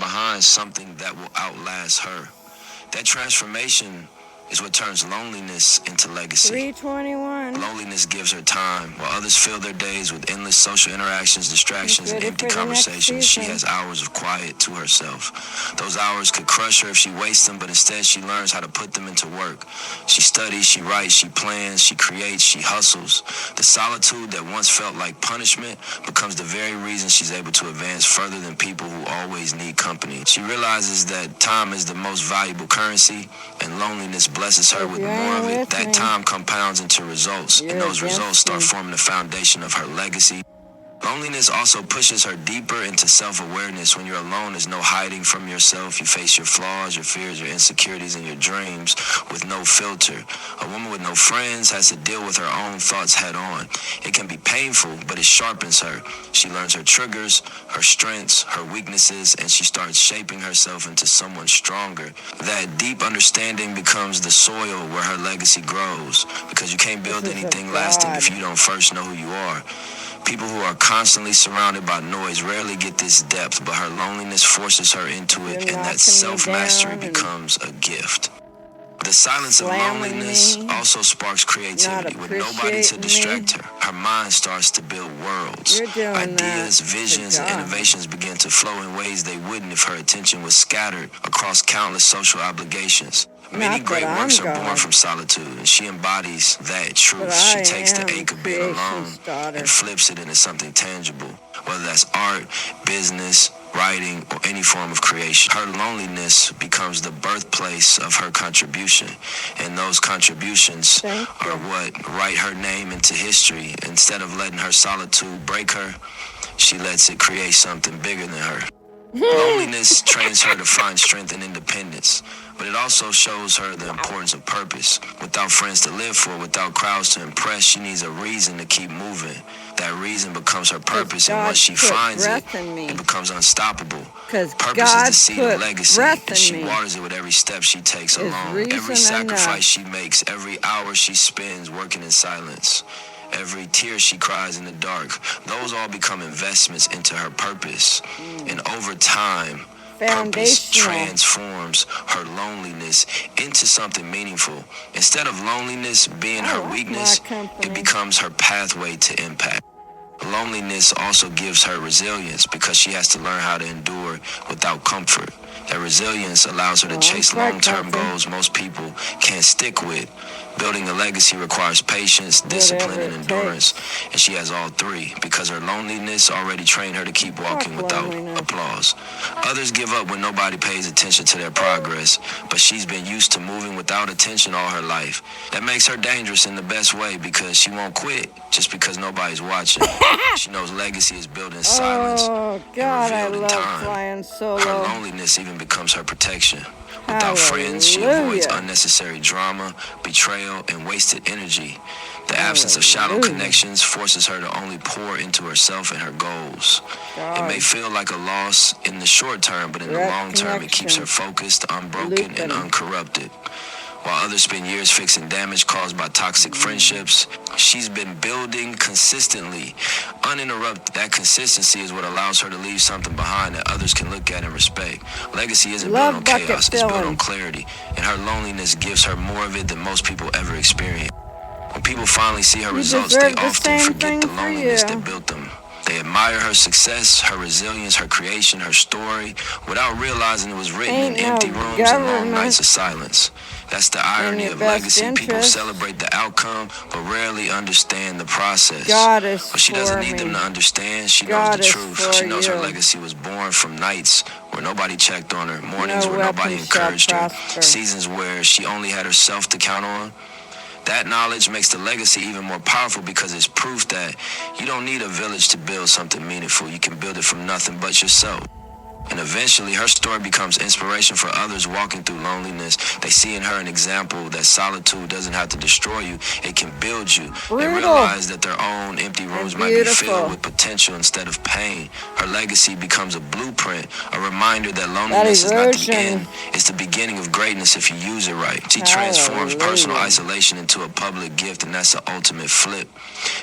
behind something that will outlast her. That transformation is what turns loneliness into legacy. 321. Loneliness gives her time. While others fill their days with endless social interactions, distractions, and empty conversations, she has hours of quiet to herself. Those hours could crush her if she wastes them, but instead she learns how to put them into work. She studies, she writes, she plans, she creates, she hustles. The solitude that once felt like punishment becomes the very reason she's able to advance further than people who always need company. She realizes that time is the most valuable currency, and loneliness blesses her with more of it. That time compounds into results, and those results start forming the foundation of her legacy. Loneliness also pushes her deeper into self-awareness. When you're alone, there's no hiding from yourself. You face your flaws, your fears, your insecurities, and your dreams with no filter. A woman with no friends has to deal with her own thoughts head on. It can be painful, but it sharpens her. She learns her triggers, her strengths, her weaknesses, and she starts shaping herself into someone stronger. That deep understanding becomes the soil where her legacy grows, because you can't build anything lasting if you don't first know who you are. People who are constantly surrounded by noise rarely get this depth, but her loneliness forces her into it, and that self-mastery becomes a gift. The silence of loneliness also sparks creativity. With nobody to distract her, her mind starts to build worlds. Ideas, visions, and innovations begin to flow in ways they wouldn't if her attention was scattered across countless social obligations. Many great works are born from solitude, and she embodies that truth. She takes the ache of being alone and flips it into something tangible, whether that's art, business, writing, or any form of creation. Her loneliness becomes the birthplace of her contribution, and those contributions are what write her name into history. Instead of letting her solitude break her, she lets it create something bigger than her. Loneliness trains her to find strength and independence, but it also shows her the importance of purpose. Without friends to live for, without crowds to impress, she needs a reason to keep moving. That reason becomes her purpose, and once she finds it, it becomes unstoppable. Purpose is the seed of legacy, and she waters it with every step she takes alone. Every sacrifice she makes, every hour she spends working in silence, every tear she cries in the dark, those all become investments into her purpose. And over time, purpose transforms her loneliness into something meaningful. Instead of loneliness being her weakness, it becomes her pathway to impact. Loneliness also gives her resilience because she has to learn how to endure without comfort. That resilience allows her to chase long-term goals most people can't stick with. Building a legacy requires patience, discipline, and endurance, and she has all three because her loneliness already trained her to keep walking without applause. Others give up when nobody pays attention to their progress, but she's been used to moving without attention all her life. That makes her dangerous in the best way because she won't quit just because nobody's watching. She knows legacy is built in silence and revealed in time. Her loneliness even becomes her protection. Without friends, she avoids unnecessary drama, betrayal, and wasted energy. The absence of shallow connections forces her to only pour into herself and her goals. It may feel like a loss in the short term, but in the long term, it keeps her focused, unbroken, and uncorrupted. While others spend years fixing damage caused by toxic friendships, she's been building consistently, uninterrupted. That consistency is what allows her to leave something behind that others can look at and respect. Legacy isn't built on chaos, it's built on clarity, and her loneliness gives her more of it than most people ever experience. When people finally see her results, they often forget the loneliness that built them. They admire her success, her resilience, her creation, her story, without realizing it was written in empty rooms and long nights of silence. That's the irony of legacy. People celebrate the outcome, but rarely understand the process. But she doesn't need them to understand. She knows the truth. She knows her legacy was born from nights where nobody checked on her, mornings where nobody encouraged her, seasons where she only had herself to count on. That knowledge makes the legacy even more powerful because it's proof that you don't need a village to build something meaningful. You can build it from nothing but yourself. And eventually, her story becomes inspiration for others walking through loneliness. They see in her an example that solitude doesn't have to destroy you, it can build you. They realize that their own empty rooms might be filled with potential instead of pain. Her legacy becomes a blueprint, a reminder that loneliness is not the end, it's the beginning of greatness if you use it right. She transforms personal isolation into a public gift, and that's the ultimate flip.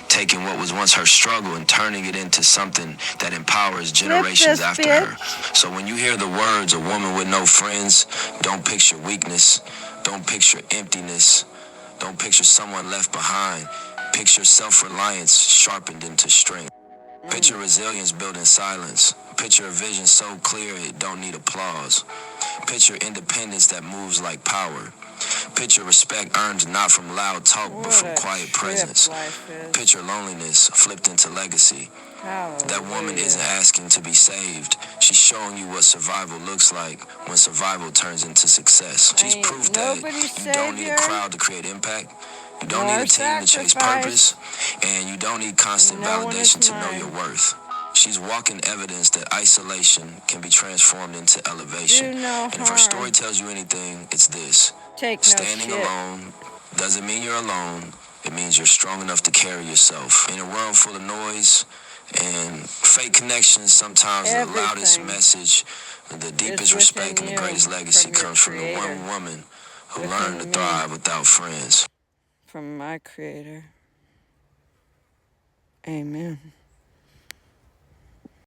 Taking what was once her struggle and turning it into something that empowers generations after her. So when you hear the words, a woman with no friends, don't picture weakness, don't picture emptiness, don't picture someone left behind. Picture self-reliance sharpened into strength. Picture resilience built in silence. Picture a vision so clear it don't need applause. Picture independence that moves like power. Picture respect earned not from loud talk but from quiet presence. Picture loneliness flipped into legacy. That woman isn't asking to be saved. She's showing you what survival looks like when survival turns into success. She's proof that you don't need a crowd to create impact. You don't need a team to chase purpose. And you don't need constant validation to know your worth. She's walking evidence that isolation can be transformed into elevation. And if her story tells you anything, it's this. Standing alone doesn't mean you're alone. It means you're strong enough to carry yourself. In a world full of noise and fake connections, sometimes the loudest message, the deepest respect, and the greatest legacy comes from the one woman who learned to thrive without friends. From my Creator. Amen.